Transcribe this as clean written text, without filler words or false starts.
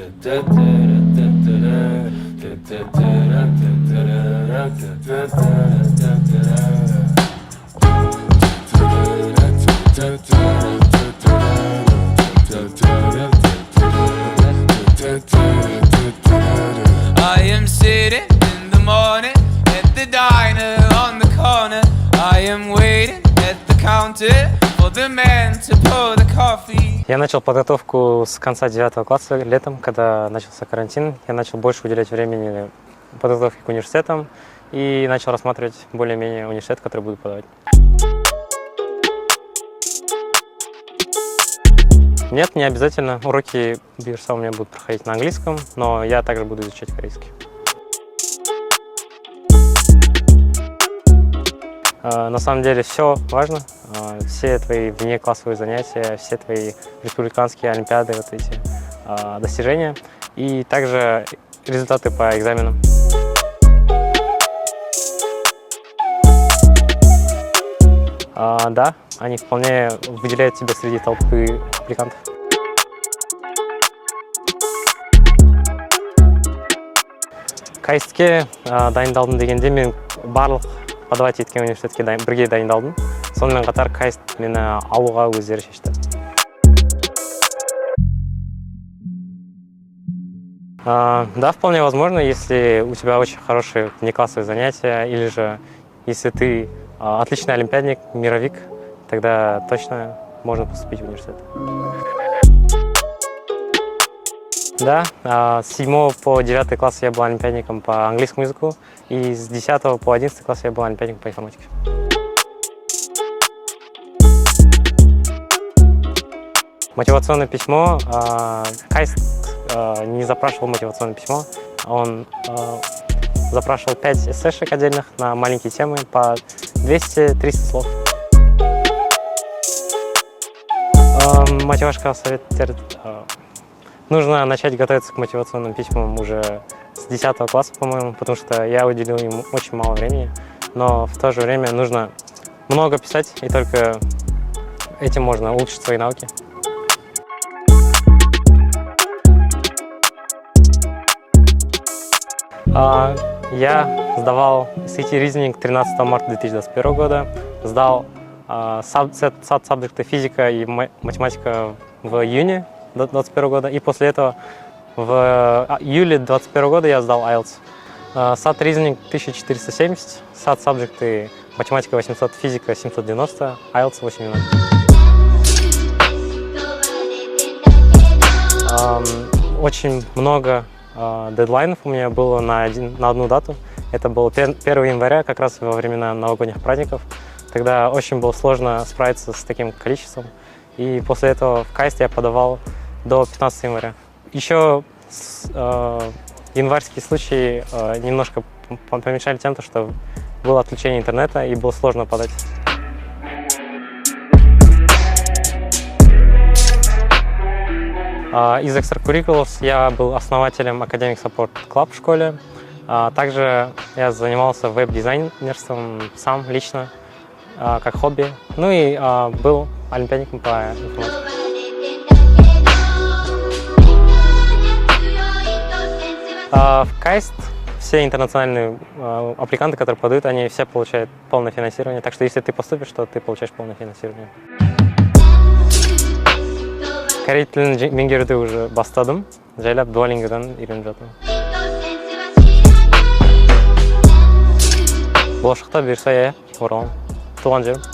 I am sitting in the morning at the diner on the corner. I am waiting at the counter for the man to pour the coffee. Я начал подготовку с конца 9 класса летом, когда начался карантин. Я начал больше уделять времени подготовке к университетам и начал рассматривать более-менее университет, который буду подавать. Нет, не обязательно. Уроки университета у меня будут проходить на английском, но я также буду изучать корейский. На самом деле все важно. Все твои внеклассовые занятия, все твои республиканские олимпиады, вот эти достижения и также результаты по экзаменам. Да, они вполне выделяют тебя среди толпы аппликантов. Кайстке дайындалдым дегенде мен барлық подавать еткен университетке бірге дайындалдым. Сонымен қатар кайст мені алуға өздері шешті. Да, вполне возможно, если у тебя очень хорошие внеклассовые занятия, или же если ты отличный олимпиадник, мировик, тогда точно можно поступить в университет. Да, с 7 по 9 класс я был олимпиадником по английскому языку, и с 10 по 11 класс я был олимпиадником по информатике. Мотивационное письмо. Кайст не запрашивал мотивационное письмо, он запрашивал 5 эссешек отдельных на маленькие темы по 200-300 слов. Мотивашка совет. Нужно начать готовиться к мотивационным письмам уже с 10 класса, по-моему, потому что я уделил им очень мало времени, но в то же время нужно много писать, и только этим можно улучшить свои навыки. Я сдавал SAT Reasoning 13 марта 2021 года, сдал саб-сабжекты физика и математика в июне 2021 года, и после этого в июле 2021 года я сдал IELTS. SAT Reasoning 1470, саб-сабжекты математика 800, физика 790, IELTS 8.0. Очень много дедлайнов у меня было на одну дату. Это было 1 января, как раз во времена новогодних праздников. Тогда очень было сложно справиться с таким количеством. И после этого в кайст я подавал до 15 января. Еще январские случаи немножко помешали тем, что было отключение интернета и было сложно подать. Из extracurriculars я был основателем Academic Support Club в школе. Также я занимался веб-дизайнерством сам лично, как хобби. Ну и был олимпиадником по информатике. В кайст все интернациональные аппликанты, которые подают, они все получают полное финансирование. Так что если ты поступишь, то ты получаешь полное финансирование. Корей тілін меңгеруді уже бастадым. Жайлап Duolingo'дан үйреніп жатырмын. Болашақта бұйырса, оралам. Туған жерім.